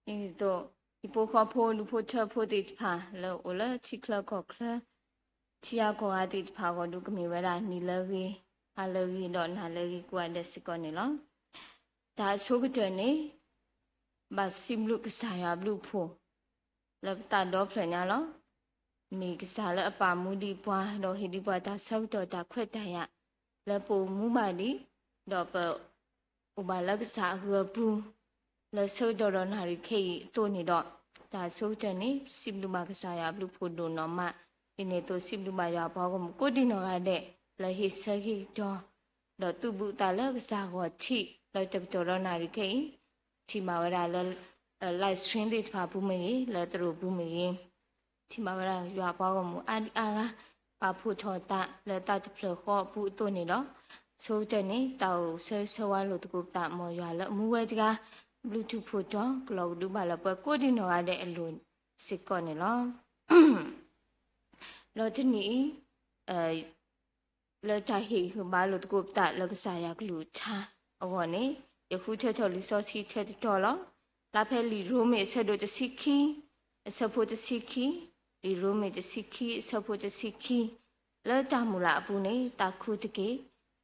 因都一波花坡路坡车坡的爬了，我了去克克克，去亚个阿的爬个路个米为啦，你了个，阿了个咯，那了个过的是个你咯，但说个这呢，把心路个啥呀路坡，了大多朋友咯，米个啥了把木的坡，咯黑的坡大手多大快大呀，了坡木嘛的，咯把我把那个啥个坡。了收到了那里可以多你的，但收着呢，西鲁马个啥呀，不普通了嘛，因为都西鲁马呀，包括固定了个的，了黑色黑着，了都不打了个啥个气，了就到了那里可以，起码为了来选的话不没，了都不没，起码为了呀，包括么啊，把普通打，了打就不好不多你了，收着呢，到收完了都打么呀了，么为这个。Bluetooth photo kalau du bala pa ko din no ade alun sikon ni lo lo tini lo ta hi hu ba lo ko ta lo ka sa ya klu cha awo ni ya khu che cho li so si che to lo la phe li ro me se do chi ki se pho chi ki li ro me chi ki se pho chi ki lo ta mu la pu ni ta khu ti ki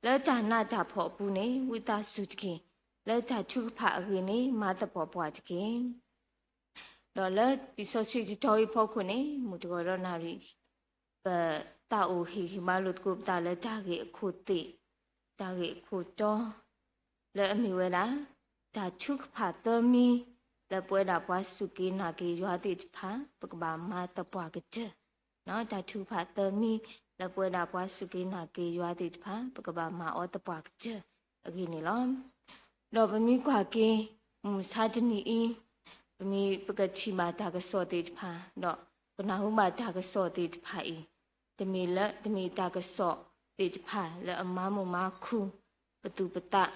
lo ta na ta pho pu ni wi ta su ti ki了他出发去呢，马得宝宝这个，了比说是去找一泡可呢，木头个那里，大乌黑马路过大了大个裤子，大个裤裆，了米为啦，他出发的米，了不会啦把手机拿给抓的怕，不过把马得宝个这，然后他出发的米，了不会啦把手机拿给抓的怕，不过把马我得宝个这，给你了。lo bami kwa ke sadni i bami pagchi ma ta ka so te pha lo pana hu ma ta ka so te pha i demi la demi ta ka so te pha la amma mu ma khu patu pata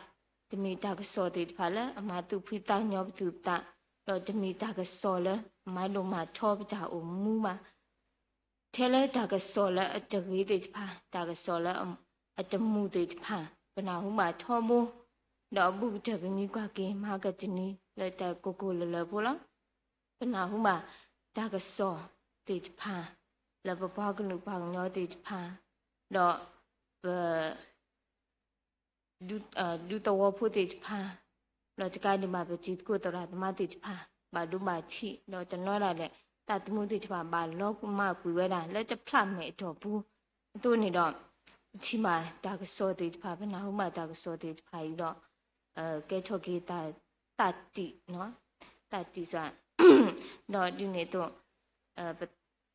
demi ta ka so te pha la amma tu phi ta nyo patu ta lo demi ta ka so la ma lo ma tho pata o mu ma thele ta ka so la at ge te pha ta ka so la at mu te pha pana hu ma tho mo đó bù trở về mi qua kia mà cái chân đi lại ta cô là bù lắm bên nào cũng mà ta cái sọ thì pha là bà ba cái nụ bằng nhau thì pha đó và du tàu phu thì pha đó chỉ cái đi mà bị chết của tàu là mà thì pha bà du bà chi đó cho nó là lệ ta tụi mình thì pha bà lo cũng mà quý vậy là lấy cho pha mẹ cho bù tôi này đó chỉ mà ta cái sọ thì pha bên nào cũng mà ta cái sọ thì pha đó cái cho cái ta tị nó ta tị sao đó điều này tôi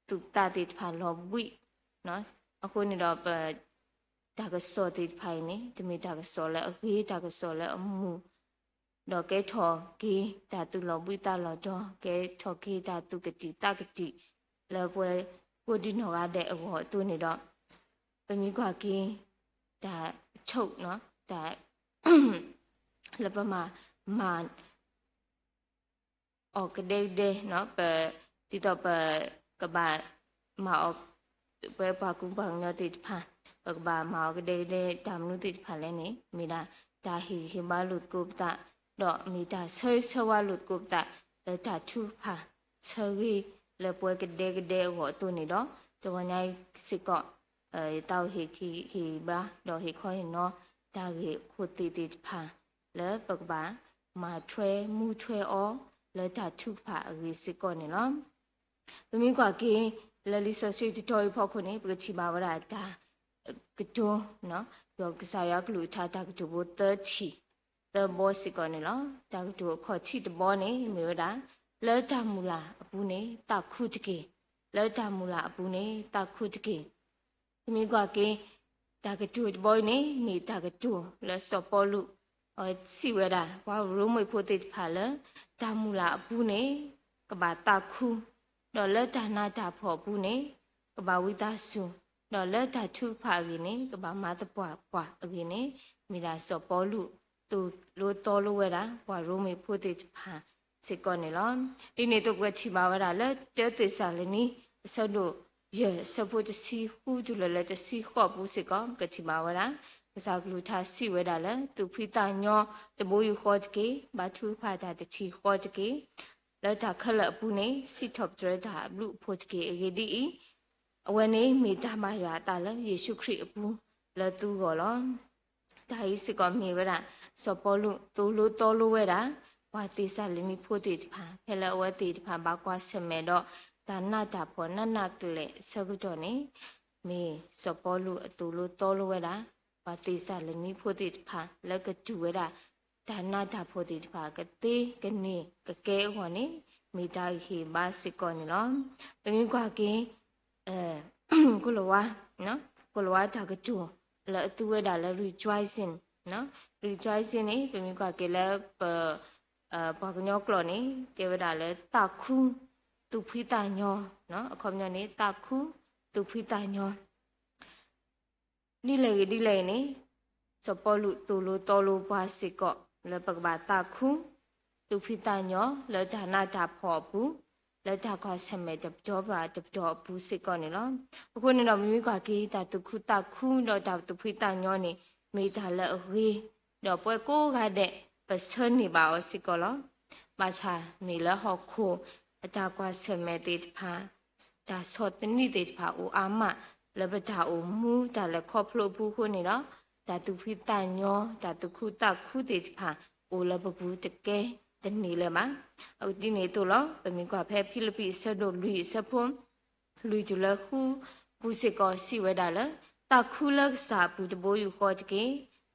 tụ ta tị phải lo bụi nó ở khu này đó ta cái số tị phải này thì mình ta cái số là khi ta cái số là mù đó cái cho cái ta tụ lo bụi ta lo cho cái cho cái ta tụ cái tị ta cái tị là với đi nó ra để ở tôi này đó bên mình qua cái ta chậu nó ta là mà ở cái đây nó về đi tập các bạn mà ở về bà cũng bằng nhau thì phải các bạn mà ở cái đây làm luôn thì phải lên này mình đã ta hi ba lụt cụp ta đó mình đã chơi qua lụt cụp ta để ta chu phải chơi là về cái đây của tôi này đó cho con này sẽ có tao hi ba đó hi coi nó ta hi khu thì phải lỡ bậc bá mà thuê mu thuê ó lỡ ta thu phá người sĩ con này lắm bởi vì quả kia là lý do sự tôi phó con này bởi chỉ bảo là ta cái chỗ nó rồi cái sao ya cái lối ta cái chỗ bố tớ chỉ tớ bố sĩ con này lắm ta cái chỗ khó chỉ tớ bố này mới đã lỡ ta mù là bố này ta khu kì lỡ ta mù là bố này ta khu kì bởi vì quả kia ta cái chỗ bố này mình ta cái chỗ là sợ bố lụ si về đã vào room mới phụ tịch phá lỡ ta mù là bù nè các bà ta khu đó lỡ ta na ta phò bù nè các bà vi ta su đó lỡ ta thu phá gì nè các bà má ta quả ở gì nè mình là sợ bỏ lụ tu lô to lô về đã vào room mới phụ tịch phá sẽ còn này lắm đi này tôi quay chỉ bảo về đã lỡ chờ tới sáng lên ní sau đó giờ sau phụ cho si khu chú lỡ cho si khó bù sẽ có cái chỉ bảo về đã sao lúc thà si về đã tu phi ta nhỏ tu bôi khó cái bà thu pha ta chỉ khó cái แล้วถ้าขลับปูนี่สิทบเจอถ้าลูกพูดเกเรดีวันนี้มีจามาอยู่ตาแล้วเยซูคริสต์ปูแล้วตัวก็ล้อถ้าอีสิก็มีเวลาสปอลุตัวลูโตลูเวลาว่าติสาลิมีพูดติดผ่าเพลว่าติดผ่าบากว่าสมัยดอกแต่น่าจะพอน่านักเลยสักจอนี้มีสปอลุตัวลูโตลูเวลาว่าติสาลิมีพูดติดผ่าแล้วก็จูเวลาแต่น่าจะพูดติดผ่าก็ตีกันนี่ก็เกะหัวนี้มีใจขีบาสิก่อนนี่เนาะเป็นมีกว่ากี้กุลวะเนาะกุลวะถ้าก็จูแล้วตัวเวลาแล้ว rejoicing เนาะ rejoicing นี่เป็นมีกว่ากี้แล้วปากญอกลอนี่เกเวดาเลตาคูตุพิตาญอเนาะအခမนี้ตาคูตุพิตาญอนี่เลยนี่สปอลุตูลูตอลูบาสิกอเลปกบาตาคูตุพิตาญอเลฐานาจาพอปูเลฐาขอสมัยจับจอบาจับจอปูสิกอนี่เนาะအခုนี่เรามีกว่ากีตาตุคูตาคูเนาะตาตุพิตาญอนี่มีตาละเฮเดี๋ยวป่วยกูกะเดปะเชิญนี่บ่าวสิก็ลอมาชานี่ละฮอกคูอาตากว่าสมัยติดพาตาสอดนี่ติดพาอูอามาแล้วบดาอูมูตาละครอบครัวผู้คนนี่เนาะตาตุพิตาญอตาตุคูตาคูติดพาอูละบบูตะเกตะนี่เลยมาเอาดินี่ตัวลอเป็นมีกว่าแพ้ฟิลิปปินส์โดลุยสะพงลุยจุละคูปูสิก็สิเวดาละตาคูลักษาปูตะโบอยู่ก็ตะเก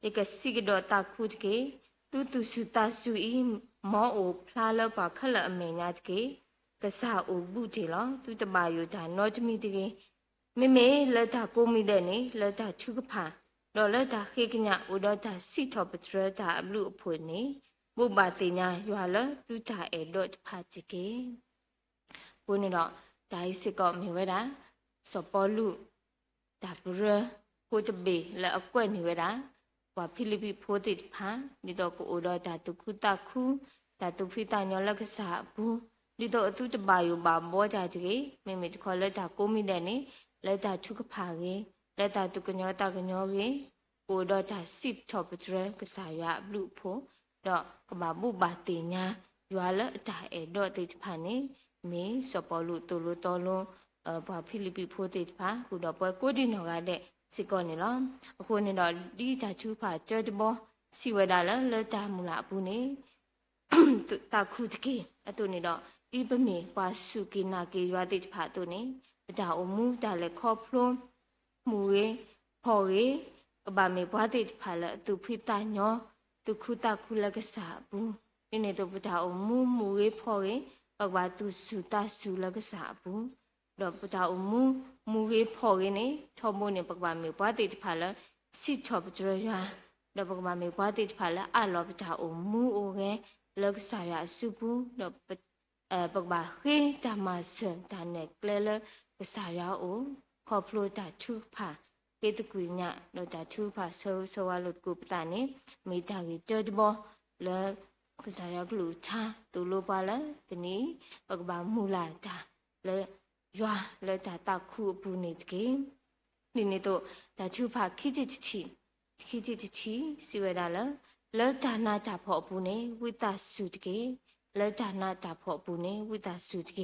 เอกสิกดอตาคูตะเกตุสุตาสุอีหมอโอพลาลปะขละอเมญาตเกกะสาโอบุติลอตุตบายุดานอจมิตเกเมละตาโกมิเดนี่ละตาชุกพาดอละตาเขกญะอุดอตาสิทอปตรตาอบลุอพุนี่บุบาติญายัวละตุตาเอดอตพาจิเกปุนี่ดอตาอิสิกอมีเวดาสปอลุตาปุระโคตเบละอကွက်นี่เวดาว่าฟิลิปปินส์โพติดพานี่ดอกโอดอตาตุคุตาคูตาตุฟิตาญอลักษาบูนี่ดอกตุตบายุบาบ่จาจิเกเมเมตขอละตาโกมิเดนี่ละตาชุกพาเกละตาตุกญอตากญอเกโอดอตาสิบทอปตรกษายะบลุโพดอกกบาบุบาติญายัวละตาเอดอติพานี่เมสปอลุตุลุตอลุว่าฟิลิปปินส์โพติดพากูดอกปวยโกดินอกาเดสิก่อนนี่ลอအခုนี่ดอดีตาชูผาเจอตบอสิเวดาละเลตามูลาปูนี่ตาคูตะเกอตุนี่ดออีปะเมปาสุกินาเกยวาติผาตุนี่ดาอมูตาเลคอพลมูเรพอเรบาเมปาติผาละตุพิตาญอตุคุตาคุละกษาปูนี่ตุปดาอมูเรพอเรปะบาตุสุตาสุละกษาปูดอกปะดาอมูเรพอเรนี่ทอมโมนี่ปะบาเมปาติผาละสิทอปจรยาดอกปะบาเมปาติผาละอะลอปดาอมูโอเรลักษายาสุปูดอกปกบาเฮตามาเสนตาเนกเลลกษายาโอขอพลูตาชุผาเกตกุญญะดอกตาชุผาสวาลุกุปตานี่มีตากิเจดบอและกษายากลูชาตุโลปาละตนี้ปกบามูลาตาและยัวและตาคูปูนิตเกนี่โตตาชุผาคิจิชิสิเวดาละแล้วตานาตาพอปูนี่วิตาสุดเกแล้วตานาตาพอปูนี่วิตาสุดเก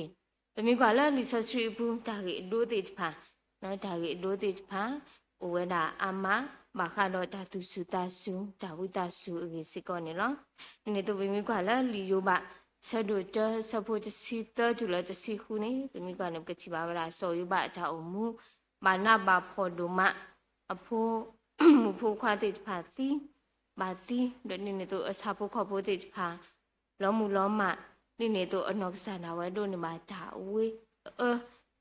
เป็นมีกว่าละลิซอสรีปูตาเกโดติดพาเนาะตาเกโดติดพาโอเวดาอามามาคาโดตาตุสุตาสุตาวิตาสุเอสิก่อนนี่เนาะนี่ตัวเป็นมีกว่าละลิโยบะสะดุจสะโพจะสิตอจุละจะสิคูนี่เป็นมีกว่าเนี่ยกะชิบาเวลาโซยุบะตาอมูมานาบาพอดุมะอโพมุโพควาติดพาติบาติเดนี่ตัวอาชาพุขอพุติพาล้อมูล้อมะนี่ตัวอนอกสานาไว้โดนมาตาเว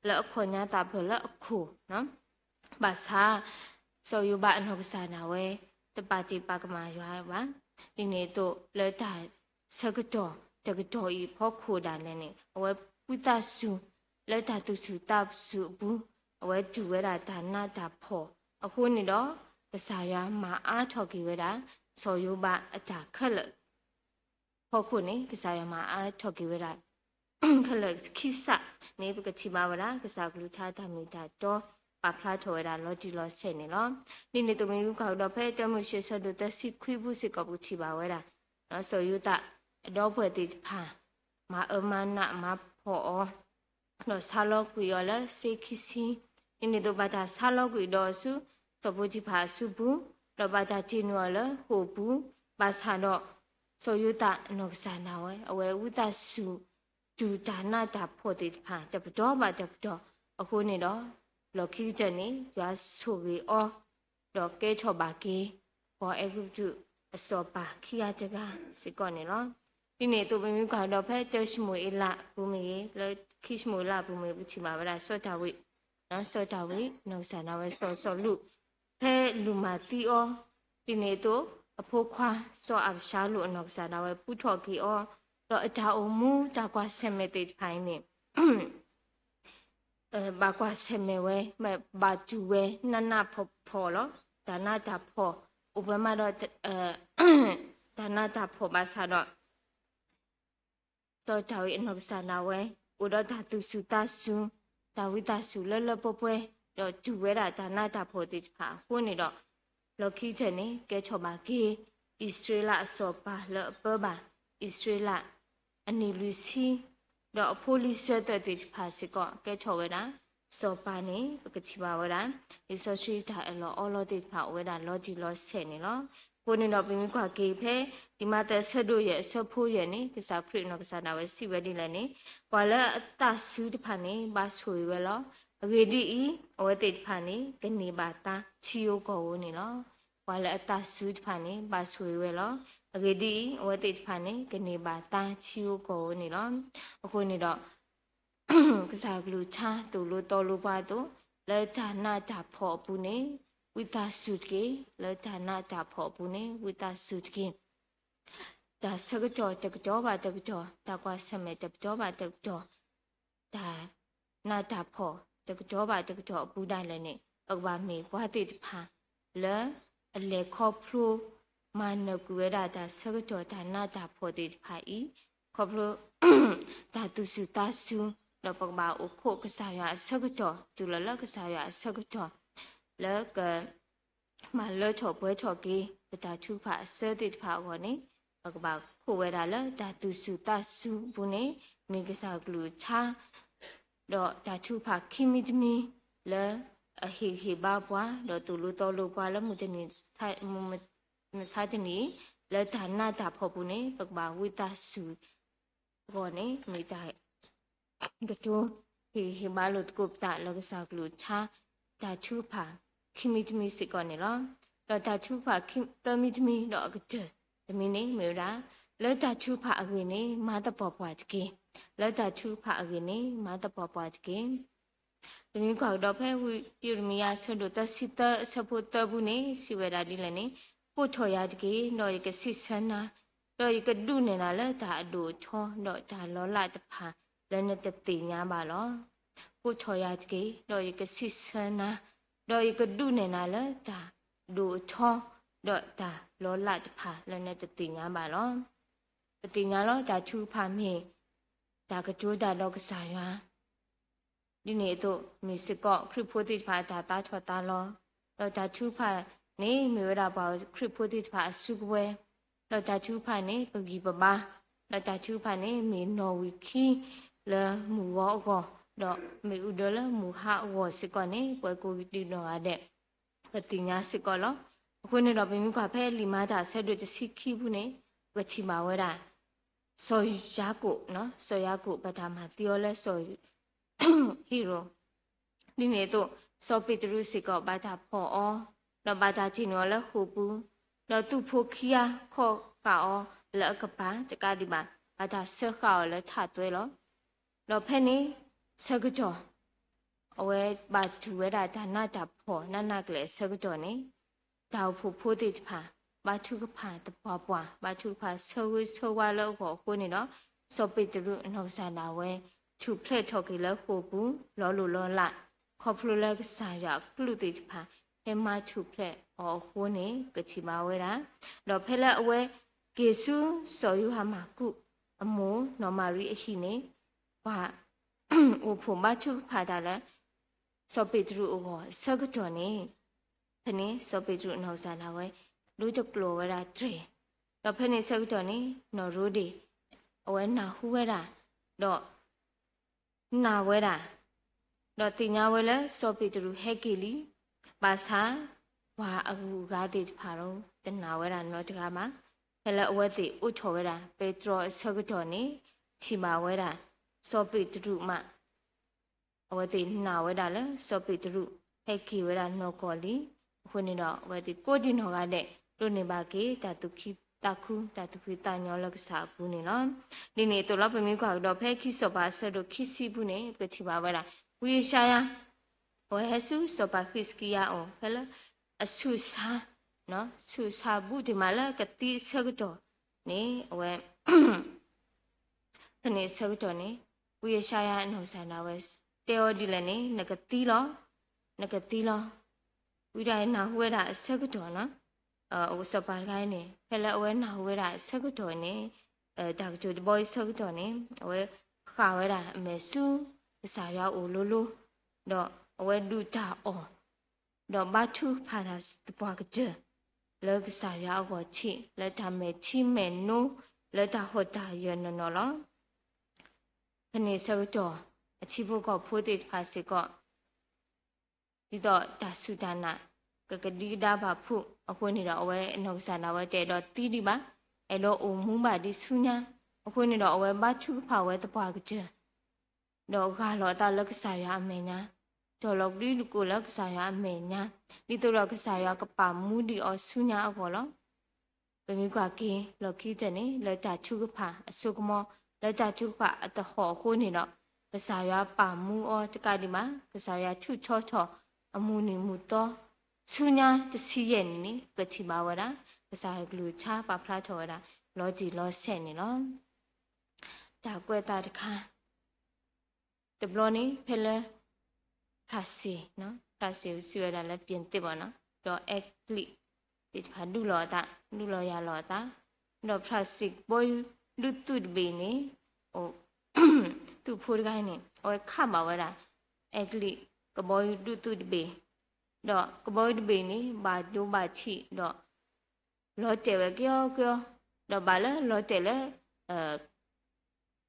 แล้วคนญาตาเพลคูเนาะบาซาโซยุบะอนอกสานาไว้ตปาจิปากมาอยู่วะนี่ตัวแล้วตาสกจอตกจออีพ่อคูดานเนี่ยเอาไว้พุตาสุแล้วตาตุสุตาสุบุเอาไว้จูเวลาตาหน้าตาพอเอาคนนี่ดอกษายามาอาทอกิเวดาโซยุบะอาจาขะละพอคุณนี่กษายามาอาทอกิเวดาขะละคิสะนี่ปกติมาเวลากษากลุทาทามิตาโตปาพลาโทเวดาลอจิลอเซนี่ลอนี่ตัวมีอยู่เขาดอกเพจจมุเชสดุตสิคุยบุสิกบุติบาเวดาเนาะโซยุตะดอกเปติพา မာအမနာမာဖောတော့ဆာလောကွေရလဲစေခီစီဒီနေ့တော့ဘာသာဆာလောကွေတော့စုသဘောကြီးဖာစုဘူးတော့ဘာသာတင်ရလဲဟိုဘူးဘာသာတော့ဆိုယတာနောကစားနာဝဲအဝဲဝတစုဒူဒါနာတာဖို့တဲ့ဖာတပတော့ဘာတပတော့အခုနေတော့လော်ခီချန်နေရွာဆိုရီအောတော့ကဲချောပါကေဘောအကုတုအစောပါခီယာချကစစ်ကောနေနော်ဒီနေ့သူပင်မြကတော့ဖဲတက်ရှမွေလာဘူမီလေခိရှမွေလာဘူမီဘူးချီပါဗလားစောတာဝိနော်စောတာဝိနော်ဆာနာဝဲစောလူဖဲလူမာတီအောဒီနေ့တော့အဖိုးခွာစောအရှာလူအနော်ဆာနာဝဲပူထော်ကီအောတော့အတာအမူတာကွာဆက်မဲ့တဲ့ဖိုင်းနေဘာကွာဆေမေဝဲမဘာကျူဝဲနနဖောလောဒါနာတာဖောဥပမာတော့ဒါနာတာဖောဘာသာတော့တော့တာဝိအနောက်ကစားနာဝဲဥဒတာသူစုတာစုတာဝိတာစုလလပပွဲတော့ကျူဝဲတာဒါနာတာဖောတိဖာဟိုနေတော့လော်ခီတဲ့နေကဲချောပါကေဣစရေလအစောပါလပဘာဣစရေလအနီလူစီတော့အဖိုလီဆက်တဲ့ဖာစီကောကဲချောဝဲတာစောပါနေကချီပါဝဲတာဒီဆိုရှိတာအလောအော်လောတဲ့ဖာဝဲတာလောဂျီလောဆဲနေလောကိုနေတော့ပြင်းခွာကေဖဲဒီမှာတဲ့ဆက်တို့ရဲ့ဆက်ဖို့ရဲ့နေကစားခရစ်နော်ကစားတာဝဲစီဝဲဒီလည်းနေကွာလဲအတဆူတဖာနေဘာဆွေဝဲလောအဂေဒီဤအဝဲတဲ့ဖာနေကနေပါတာချီယိုကောဝနေလောကွာလဲအတဆူတဖာနေဘာဆွေဝဲလောအဂေဒီအဝဲတဲ့ဖာနေကနေပါတာချီယိုကောဝနေလောအခုနေတော့ကစားကလူချာတူလို့တော်လို့ပါတော့လဲဌာနတာဖော်ဘူးနေဝိတာစုကေလဲဌာနတာဖော်ဘူးနေဝိတာစုကေဒါစကကြောတကကြောပါတကကြောတာကွာဆက်မဲ့တကကြောပါတကကြောဒါနာတာဖော်တကကြောပါတကကြောဘူးတိုင်းလည်းနေအကဘာမေဘွားတိတဖာလဲအလေခေါဖလိုမနကူရတာစကကြောဒါနာတာဖော်တိတဖာဤခေါဖလိုဒါသူစုတာစုတော့ပကဘာအခုကစားရစကကြောတူလလကစားရစကကြောလကမလချောပွဲချောကေပတာချူဖာစတိတဖာကောနေပကဘာခိုဝဲတာလဒါသူစုတဆုဘူးနေမိကစားကလူချာတော့ဒါချူဖာခိမီတမီလအဟိဟိဘာဘွာတော့တူလူတော်လူပွာလမှုတနေဆိုင်မစားချနီလဒါနာတာဖော်ဘူးနေပကဘာဝိတဆုကောနေမိတိုင်ကတူဟိဘာလုတ်ကုပတာလကစားကလူချာဒါချူဖာခိမီတမီစစ်ကောနေလောတော့ဒါချူဖာခိတမီတမီတော့ကတဲ့တမီနေမေရာလက်ဒါချူဖာအဝင်နေမာတပေါ်ပွားတကေလက်ဒါချူဖာအဝင်နေမာတပေါ်ပွားတကေတမီကောက်တော့ဖဲဝီပြူမီယာဆဒတစီတဆဖို့တဘူးနေစီဝဲတာဒီလည်းနေပို့ထော်ရတကေတော့ရကစစ်ဆန္နာတော့ရကဒုနေတာလဲဒါအတူချောတော့ဒါလောလာတဖာလည်းနဲ့တတိညာပါလောပို့ထော်ရတကေတော့ရကစစ်ဆန္နာတော့ရကဒုနေတာလဲဒါဒူချောတော့ဒါလောလာတဖာလည်းနဲ့တတိညာပါလောတတိညာလောဒါချူဖာမြေဒါကကြိုးဒါလောကစားရွာဒီနေ့တော့မြေစကော့ခရစ်ဖိုတိဖာဒါတာချောတာလောတော့ဒါချူဖာနေမြေရတာပါခရစ်ဖိုတိဖာစုကွယ်တော့ဒါချူဖာနေပဂီပပါတော့ဒါချူဖာနေမြေနော်ဝီခီလမူဝေါကောတော့မြေဥဒလမူဟာဝစကောနေပွဲကိုတီနော်ရတဲ့ပတိညာစကောလောအခုနေတော့ပြင်းကဖဲလီမာတာဆက်တို့စီခီဘူးနေဝချီမာဝဲတာဆိုရာကိုနော်ဆိုရာကိုပထမတီယောလဲဆိုဟီရိုဒီနေ့တော့စောပီတရုစကောဘာတာဖောအောတော့ဘာတာချင်းရောလဲဟိုပူတော့သူဖိုခီယာခောကောလကပါတကဒီမှာဘာတာဆက်ကောလဲထသွဲလောတော့ဖဲနေဆကကြောအဝဲဘာတူဝဲတာဒါနာတာဖောနနကလေဆကကြောနေတောက်ဖို့ဖိုးတိဖာဘာထုကဖာတပွားပွားဘာထုဖာဆောဝဲဆောဝါလောက်ကိုကိုနေတော့စောပိတရုအနောက်ဆန္ဒဝဲထူဖလက်ထော်ကလေးကိုဘူးလောလိုလောလာခေါဖလိုလက်ကစားရကလူတိဖာဟဲမထူဖလက်အော်ကိုနေကချီပါဝဲတာတော့ဖဲလက်အဝဲကေဆုစောယူဟာမကုအမိုးနော်မာရီအခိနေဘာအိုဖို့မထုဖာတာလဲစောပိတရုအောဆကတော်နေဖနေစောပိတရုနောက်ဆန္ဒဝဲလူတကလောဝဲတာtreတော့ဖနေဆကတော်နေနော်ရိုဒီအဝဲနာဟူဝဲတာ တော့နာဝဲတာတော့တင်ညာဝဲလဲစောပိတရူဟဲကီလီပါစာဝါအကူကားတေဖာတော့တနာဝဲတာနော်တကားမှာဟဲလဲအဝဲတိဥချော်ဝဲတာပေထရောဆကတော်နေချီမာဝဲတာစောပိတရူမအဝဲတိနာဝဲတာလဲစောပိတရူဟဲကီဝဲတာနော်ကောလီခုနေတော့အဝဲတိကိုဒီနော်ကတဲ့တို့နေပါကေတတုခိတခုတတုခိတညောလကစားဘူးနေနော်ဒီနေ့တို့တော့ပမီကတော့ဖဲခိစောပါဆတို့ခိစီဘူးနေကချီပါဝဲတာဝီရှာယာဝဲဆူစောပါခိစကီယာအောင်ဟဲလအဆူစာနော်ဆူစာဘူးဒီမှာလကတိဆကတော့နေအဝဲခနေဆကတော့နေဝီရှာယာအနော်ဆန္ဒဝဲတေော်ဒီလည်းနေနကတိလောဝီတိုင်းနာဟွဲတာဆကတော့နော်အိုစပါခိုင်းနေဖဲလဲအဝဲနာဟွဲတာဆကတော့နေဒါကကျိုဒီဘောဆကတော့နေအဝဲခါဝဲတာအမေစုစာရောက်အိုလိုလိုတော့အဝဲဒူတာအော်တော့ဘာထုဖာတာတပွားကကြလောကစာရောက်ကိုချိလက်ထမဲချိမဲနိုလက်ထဟောတာရနော်လောခနေစကတော့အချိဖို့ကဖိုးတဲ့ဖာစစ်ကဒီတော့ဒါဆူဒနာကကဒီဒါဘာဖုအခုနေတော့အဝဲအနောက်ဆန္ဒဝဲတဲ့တော့တီးဒီပါအဲ့တော့အိုမှုပါဒီဆူညာအခုနေတော့အဝဲဘာထုဖာဝဲတပွားကကြတော့ခါလောတာလက်ကစားရအမေညာတော်လောက်ဒီကိုလက်ကစားရအမေညာဒီတော့လက်ကစားရကပါမူဒီအဆူညာအကောလောဘယ်မျိုးကကင်းလော်ကီတဲ့နေလက်တာချုကဖာအစုကမောလက်တာချုဖာအတခေါ်ကိုနေတော့ကစားရပါမူအောတကဒီမှာကစားရချုချောချောအမှုနေမှုတော့ဆူညာတစီရဲ့နေကတိပါဝရကစားရကလူချပါဖလားထော်ရလောဂျီလောဆက်နေနော်ဒါကွဲတာတခါတဘလနီဖဲလဲဖာစီနော်ဖာစီဆွေရတာလည်းပြင်တစ်ပါနော်တော့အက်ကလီဒီဖာဒူလောတာဒူလောရလောတာတော့ဖာစီဘိုလူတုဒ်ဘီနေဟိုသူဖိုးကိုင်းနေဟိုခမှာဝဲတာအက်ကလီကဘိုလူတုဒ်ဘီတော့ကဘိုဒ်ဘီနေဘာဒူဘာချီတော့လောတဲဝဲကြောတော့ဘာလဲလောတဲလဲ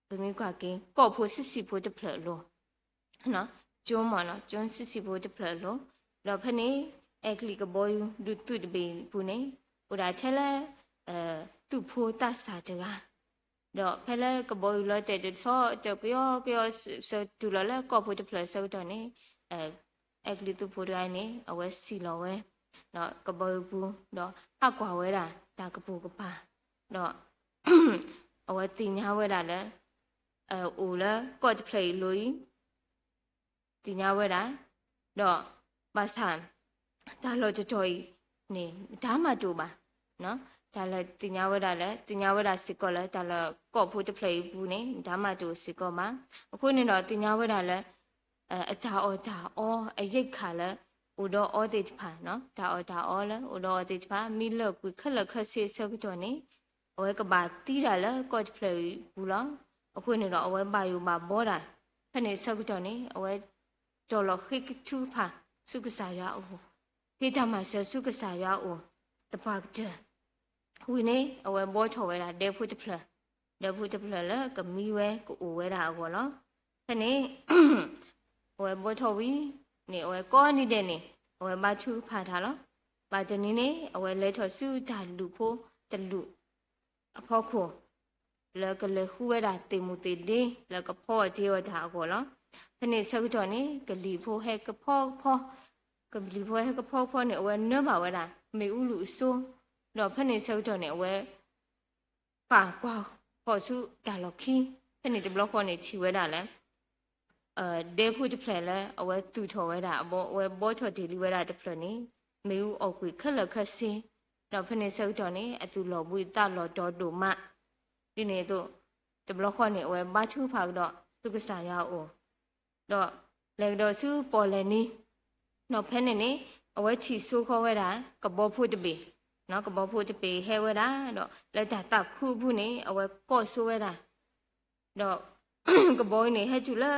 ဘယ်မျိုးကကင်းကော့ဖို့စစ်စီဖို့တဖလလို့နော်ကျွန်းမနော်ကျွန်းစစ်စီဖို့တဖလလို့တော့ဖနေအကလီကဘောယူဒူတုတပေဘူးနေဟိုဒါချဲလဲသူ့ဖို့တဆာတကတော့ဖဲလဲကဘောယူလို့တဲ့ဆောတော့ကြောဆိုတူလလဲကော့ဖို့တဖလဆိုတော့နေအကလီသူ့ဖို့တိုင်းနေအဝဲစီလောဝဲနော်ကဘောယူဘူးတော့အကွာဝဲတာဒါကပူကပါတော့အဝဲတင်ညာဝဲတာလဲအိုလာကော့ဖလေလို့တင်ညာဝဲတာတော့ပါဆန်ဒါလို့ကြော်နေဒါမှတူပါနော်ဒါလည်းတင်ညာဝဲတာလဲတင်ညာဝဲတာစစ်ကောလဲဒါလည်းကော့ဖို့တဖလေဘူးနေဒါမှတူစစ်ကောမှာအခုနေတော့တင်ညာဝဲတာလဲအတာအောအရိတ်ခါလဲဥတော့အောတေဖာနော်ဒါအောလဲဥတော့အောတေဖာမိလောက်ကွခက်လက်ခက်ဆေးဆောက်တော့နေအဝဲကပါတီးတာလဲကော့ဖလေဘူးလားအခုနေတော့အဝဲပါယူမှာဘောတာခနဲ့ဆောက်တော့နေအဝဲတော်လခိကချူဖာစုကစားရအောင်ခေတ္တမှာစုကစားရအောင်တပတ်ကြဝီနေအဝဲဘောချော်ဝဲတာဒေဖုတဖလလဲကမီဝဲကိုဝဲတာအောလောခနဲ့အဝဲဘောချော်ဝီနေအဝဲကောနေတဲ့နေအဝဲမချူဖာထားလောပါတနေနေအဝဲလဲချော်စုတာလူဖို့တလူအဖို့ခိုလကလေခုဝဲတာတေမူတေဒီလကဖောကျေဝတာကိုလောခနေဆောက်တော့နေကလီဖိုဟဲကဖောကလီဖိုဟဲကဖောနေအဝဲနမဝဲတာမေဥလူဆိုတော့ဖနေဆောက်တော့နေအဝဲပါကွာဖောစုတာလခီဖနေဒီဘလော့ခေါနေချီဝဲတာလဲဒေဖူတဖလဲလဲအဝဲတူထော်ဝဲတာအဘောအဝဲဘောထော်ဒီလီဝဲတာတဖလနေမေဥအောက်ကွေခက်လက်ခက်စင်းတော့ဖနေဆောက်တော့နေအတူလော်ဘူးတလော်တော်တူမဒီနေ့တို့တဘလခေါနေဝဲဘာချူဖာတော့သူကစားရအောင်တော့လေတော့စုပေါ်လဲနီတော့ဖဲနေနေအဝဲချီဆိုးခေါ်ဝဲတာကဘောဖို့တပေနော်ကဘောဖို့တပေဟဲဝဲတာတော့လက်တာတခုဘူးနေအဝဲကော့ဆိုးဝဲတာတော့ကဘောနေဟဲကျူလာ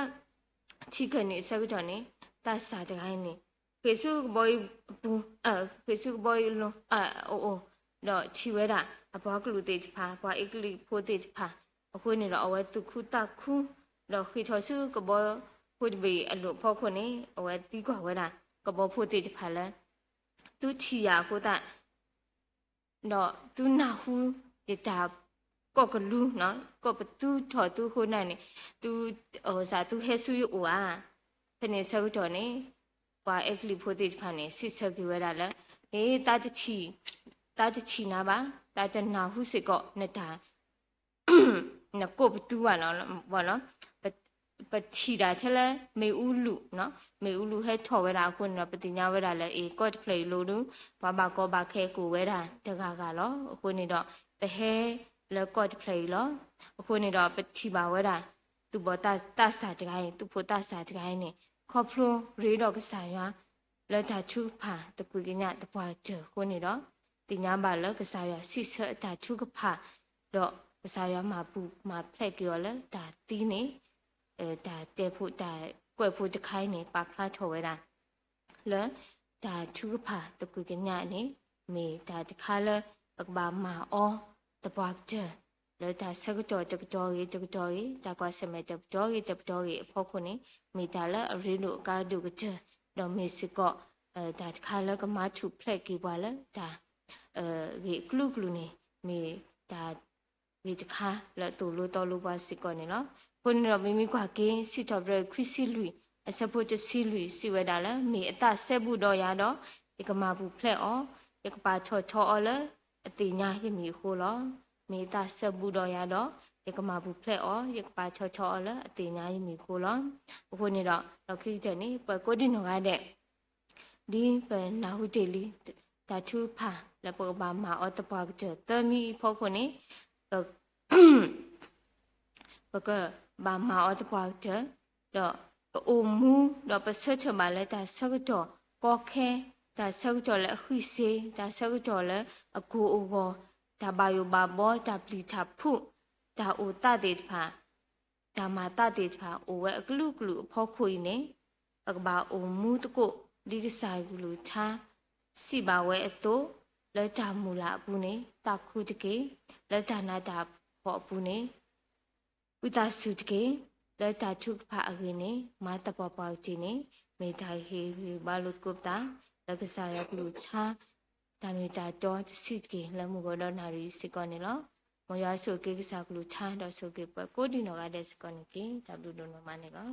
ချီကနေဆက်တော့နေတတ်စားတိုင်းနေဖေစုကဘောဘူးဖေစုကဘောလုံးအိုတော့ချီဝဲတာအဘွားကလူတေးဖာဘွားအိကလီဖိုးတေးဖာအခုနေတော့အဝဲတုခုတခု တော့ခိထောစုကဘောဖို့ဒီဘေအလို့ဖောက်ခွနေအဝဲတီးကွာဝဲတာကဘောဖို့တေတဖာလဲသူချီယာကိုတာတော့သူနာဟုရတာကောကလူနော်ကောပတူထော်သူခုနိုင်နေသူဟိုစာသူဟဲဆူယူဝါဖနေဆောက်တော်နေဘာအက်ကလီဖို့တေတဖာနေစစ်ဆက်ကြဝဲတာလဲအေးတာတချီနာပါတာတနာဟုစစ်ကောနေတာနကိုပတူဝါနော်ဘောနော်ပချီတာချက်လဲမေဦးလူနော်မေဦးလူဟဲထော်ဝဲတာခုနော်ပတိညာဝဲတာလဲအေကော့ဖလေလို့လူဘာဘာကောဘာခဲကိုဝဲတာတကကလောအခုနေတော့တဟဲလဲကော့ဖလေလောအခုနေတော့ပချီပါဝဲတာသူဘောတာစာတကိုင်းသူဖို့တာစာတကိုင်းနေခေါဖလိုရေတော့ကဆိုင်ရွာလက်တာချူဖာတကူကညတပွားချခုနေတော့တင်ညာပါလဲကဆိုင်ရွာစစ်ဆတာချူကဖာတော့ကဆိုင်ရွာမှာပူမှာဖလက်ကြောလဲဒါတီးနေဒါတဲဖို့ဒါကွယ်ဖို့တခိုင်းနေပါဖလားထော်ဝဲတာလဲဒါချူဖာတကူကညနေမေဒါတခါလဲအကဘာမာအောတပွားချလဲဒါဆကတော်တကတော်ကြီးဒါကွာစမဲတတော်ကြီးအဖို့ခုနေမေဒါလဲအရီလိုကာဒုကချတော့မေစကောဒါတခါလဲကမချူဖလက်ကြီးပါလဲဒါဒီကလူနေမေဒါဒီတခါလဲတူလို့တော်လို့ပါစကောနေနော်ခုနတော့မိမိကွာကင်းစစ်တော်ပြခရစ်စီလူအစဖို့တစီလူစီဝဲတာလဲမေအတဆက်ဘူးတော့ရတော့ဒီကမာဘူးဖလက်အောဒီကပါချောအောလဲအတိညာဟိမီခိုးလောမေတဆက်ဘူးတော့ရတော့ဒီကမာဘူးဖလက်အောဒီကပါချောအောလဲအတိညာဟိမီခိုးလောအခုနေတော့တော့ခိတဲ့နေပကိုဒီနောကတဲ့ဒီပနာဟုတေလီတာချူဖာလပဘာမာအောတပွားကျတမီဖို့ခုနေပကဘာမာအောတပွားကျတော့အိုမူတော့ပစချမလဲတာဆကတော့ကောခဲဒါဆကတော့လဲခွိစေဒါဆကတော့လဲအကိုအိုဘောဒါဘာယောဘာဘောဒါပလီတာဖုဒါအိုတတဲ့ဖာဒါမာတတဲ့ဖာအိုဝဲအကလူအဖို့ခွိနေအကဘာအိုမူတကိုဒီကဆိုင်ကူလူချာစီပါဝဲအတိုးလက်တာမူလာဘူးနေတာခုတကေလက်တာနာတာဖို့ဘူးနေဥတာစုတကေလက်တာချုပ်ဖာအရင်နေမာတပပကြီးနေမေတိုင်ဟေဘာလုကုပတာလက်ကစားရကူချာဒါမီတာတော့စစ်ကေလမှုကတော့နာရီစစ်ကောနေလောမရဆုကေကစားကူချာတော့ဆုကေပကိုဒီနောကတဲ့စကောနေကေဇာဘလူဒိုနမနေလော